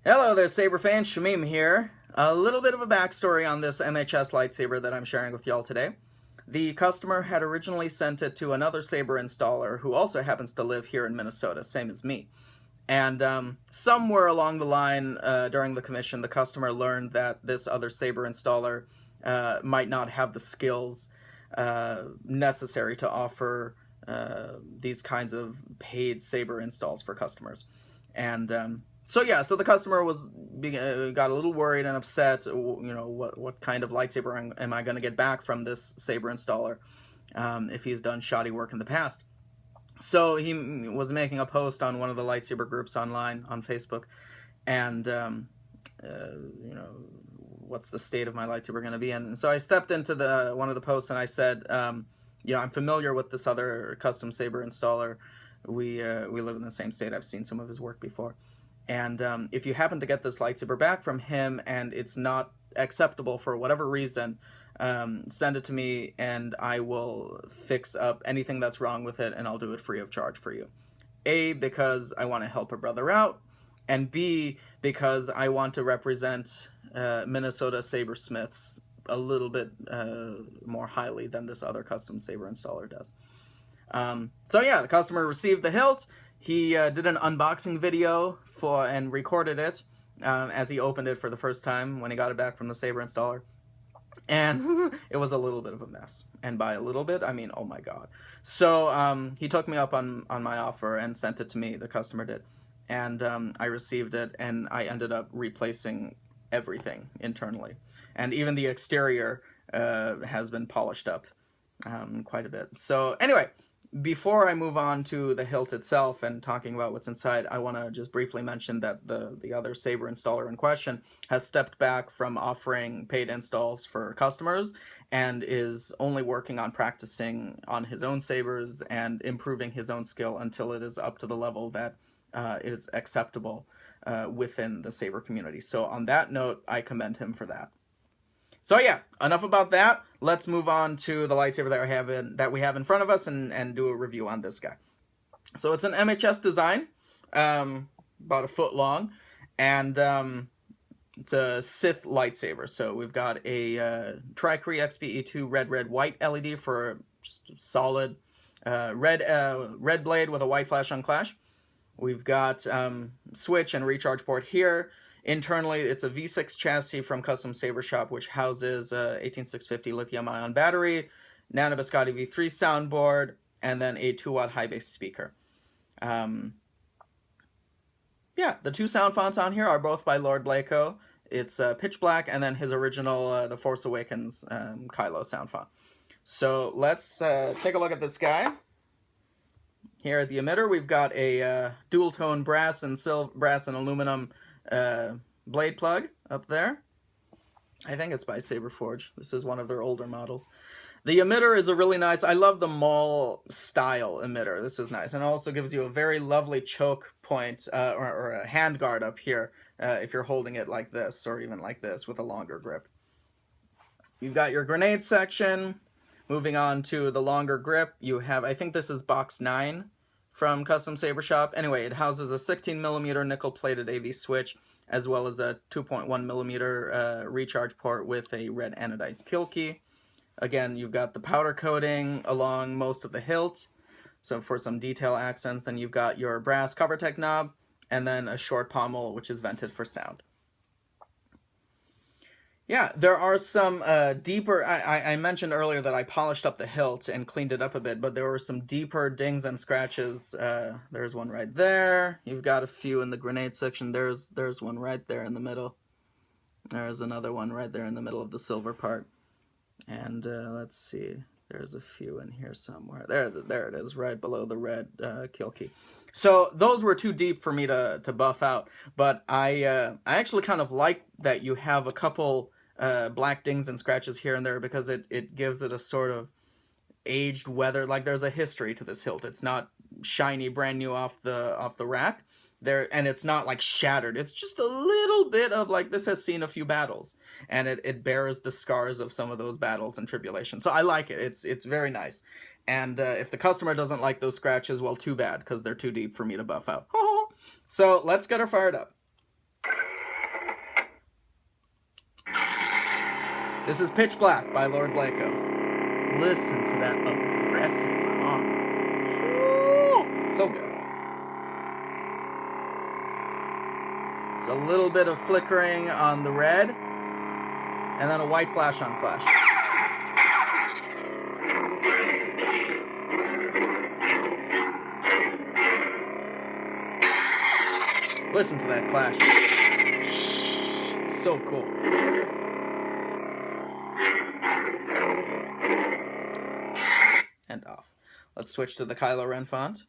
Hello there, Saber fans. Shamim here. A little bit of a backstory on this MHS lightsaber that I'm sharing with y'all today. The customer had originally sent it to another saber installer who also happens to live here in Minnesota, same as me. And somewhere along the line during the commission, the customer learned that this other saber installer might not have the skills necessary to offer these kinds of paid saber installs for customers. And so the customer got a little worried and upset. You know, what kind of lightsaber am I going to get back from this saber installer if he's done shoddy work in the past? So he was making a post on one of the lightsaber groups online on Facebook, and you know, what's the state of my lightsaber going to be? And so I stepped into one of the posts and I said, you know, I'm familiar with this other custom saber installer. We live in the same state. I've seen some of his work before. And if you happen to get this lightsaber back from him and it's not acceptable for whatever reason, send it to me and I will fix up anything that's wrong with it, and I'll do it free of charge for you. A, because I want to help a brother out, and B, because I want to represent Minnesota sabersmiths a little bit more highly than this other custom saber installer does. So yeah, the customer received the hilt. He did an unboxing video and recorded it as he opened it for the first time when he got it back from the saber installer. And it was a little bit of a mess. And by a little bit, I mean, oh my God. So he took me up on my offer and sent it to me, the customer did. And I received it, and I ended up replacing everything internally. And even the exterior has been polished up quite a bit. So anyway, before I move on to the hilt itself and talking about what's inside, I want to just briefly mention that the other saber installer in question has stepped back from offering paid installs for customers and is only working on practicing on his own sabers and improving his own skill until it is up to the level that is acceptable within the saber community. So on that note, I commend him for that. So yeah, enough about that. Let's move on to the lightsaber that we have in front of us and do a review on this guy. So it's an MHS design, about a foot long, and it's a Sith lightsaber. So we've got a tri-Cree XPE2 red-red-white LED for just a solid red blade with a white flash on clash. We've got switch and recharge port here. Internally, it's a V6 chassis from Custom Saber Shop, which houses a 18650 lithium-ion battery, Nano Biscotti V3 soundboard, and then a 2-watt high-bass speaker. Yeah, the two sound fonts on here are both by Lord Blako. It's pitch black, and then his original The Force Awakens Kylo sound font. So let's take a look at this guy. Here at the emitter, we've got a dual-tone brass and aluminum blade plug up there. I think it's by Saberforge. This is one of their older models. The emitter is a really nice, I love the Maul style emitter. This is nice. And it also gives you a very lovely choke point or a hand guard up here if you're holding it like this or even like this with a longer grip. You've got your grenade section. Moving on to the longer grip, you have, I think this is box 9 from Custom Saber Shop. Anyway, it houses a 16mm nickel-plated AV switch, as well as a 2.1mm recharge port with a red anodized kill key. Again, you've got the powder coating along most of the hilt, so for some detail accents. Then you've got your brass cover tech knob, and then a short pommel, which is vented for sound. Yeah, there are some deeper, I mentioned earlier that I polished up the hilt and cleaned it up a bit, but there were some deeper dings and scratches. There's one right there. You've got a few in the grenade section. There's one right there in the middle. There's another one right there in the middle of the silver part. And let's see, there's a few in here somewhere. There it is, right below the red kill key. So those were too deep for me to buff out, but I actually kind of like that you have a couple black dings and scratches here and there, because it gives it a sort of aged weather, like there's a history to this hilt. It's not shiny brand new off the rack there, and it's not like shattered. It's just a little bit of like, this has seen a few battles, and it bears the scars of some of those battles and tribulations. So I like it. It's very nice. And if the customer doesn't like those scratches, well, too bad, because they're too deep for me to buff out. So let's get her fired up. This is Pitch Black by Lord Blako. Listen to that aggressive hum. So good. It's a little bit of flickering on the red, and then a white flash on clash. Listen to that clash. So cool. And off. Let's switch to the Kylo Ren font.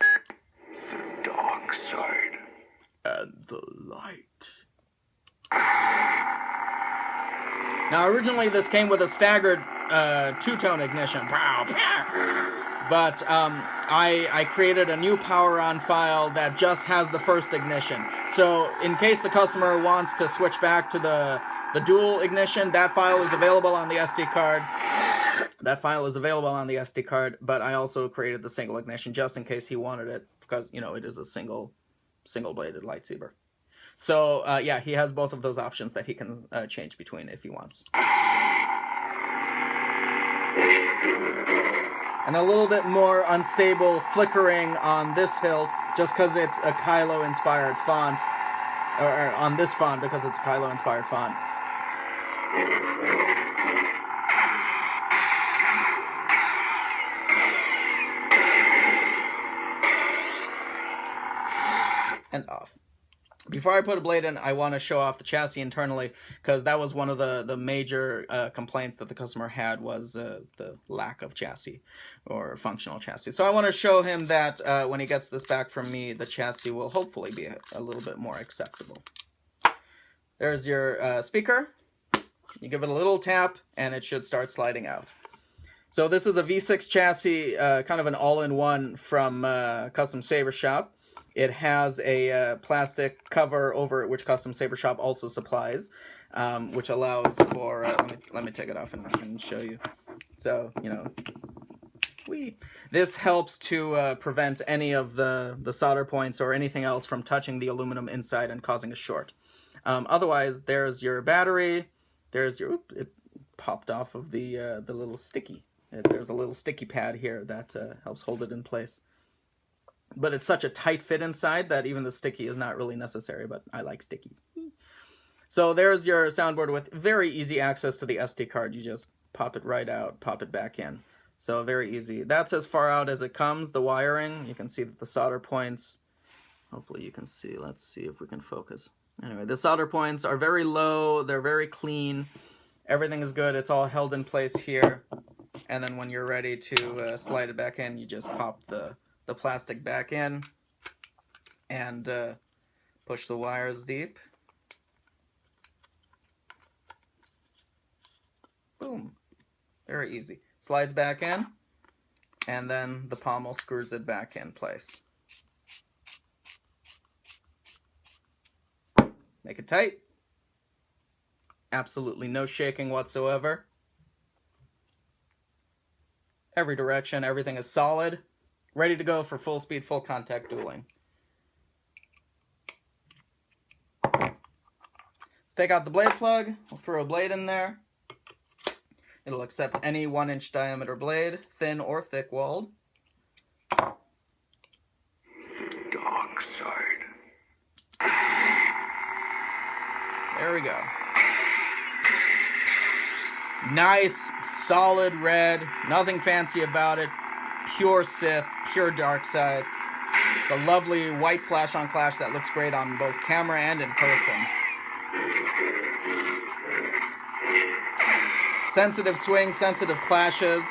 The dark side. And the light. Now, originally this came with a staggered two-tone ignition. But I created a new power-on file that just has the first ignition. So in case the customer wants to switch back to the dual ignition, that file is available on the SD card. That file is available on the SD card, but I also created the single ignition just in case he wanted it, because, you know, it is a single-bladed lightsaber. So, yeah, he has both of those options that he can change between if he wants. And a little bit more unstable flickering on this hilt, just because it's a Kylo-inspired font, or on this font because it's a Kylo-inspired font. And off. Before I put a blade in, I want to show off the chassis internally, because that was one of the major complaints that the customer had, was the lack of chassis or functional chassis. So I want to show him that when he gets this back from me, the chassis will hopefully be a little bit more acceptable. There's your speaker. You give it a little tap and it should start sliding out. So this is a V6 chassis, kind of an all-in-one from Custom Saber Shop. It has a plastic cover over it, which Custom Saber Shop also supplies, which allows for, let me take it off and show you. So, you know, this helps to prevent any of the solder points or anything else from touching the aluminum inside and causing a short. Otherwise, there's your battery. There's your, it popped off of the little sticky. There's a little sticky pad here that helps hold it in place. But it's such a tight fit inside that even the sticky is not really necessary, but I like stickies. So there's your soundboard with very easy access to the SD card. You just pop it right out, pop it back in. So very easy. That's as far out as it comes, the wiring. You can see that the solder points, hopefully you can see. Let's see if we can focus. Anyway, the solder points are very low. They're very clean. Everything is good. It's all held in place here. And then when you're ready to slide it back in, you just pop the plastic back in and push the wires deep. Boom. Very easy. Slides back in, and then the pommel screws it back in place. Make it tight. Absolutely no shaking whatsoever. Every direction, everything is solid. Ready to go for full speed, full contact dueling. Let's take out the blade plug. We'll throw a blade in there. It'll accept any 1-inch diameter blade, thin or thick walled. The dark side. There we go. Nice, solid red. Nothing fancy about it. Pure Sith, pure dark side. The lovely white flash on clash that looks great on both camera and in person. Sensitive swing, sensitive clashes.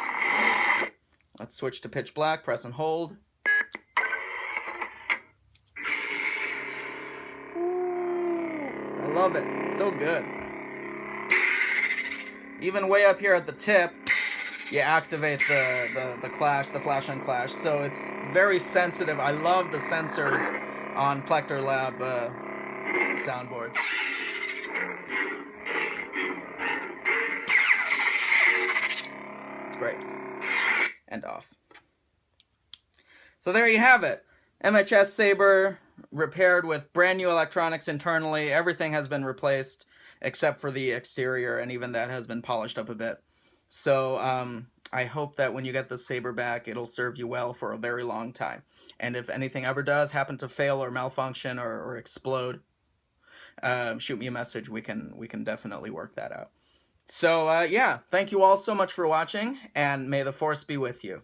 Let's switch to pitch black, press and hold. I love it, so good. Even way up here at the tip, you activate the clash, the flash and clash. So it's very sensitive. I love the sensors on Plector Lab soundboards. It's great. And off. So there you have it. MHS Saber repaired with brand new electronics internally. Everything has been replaced. except for the exterior, and even that has been polished up a bit. So I hope that when you get the saber back, it'll serve you well for a very long time. And if anything ever does happen to fail or malfunction or explode, shoot me a message. We can definitely work that out. So yeah, thank you all so much for watching, and may the force be with you.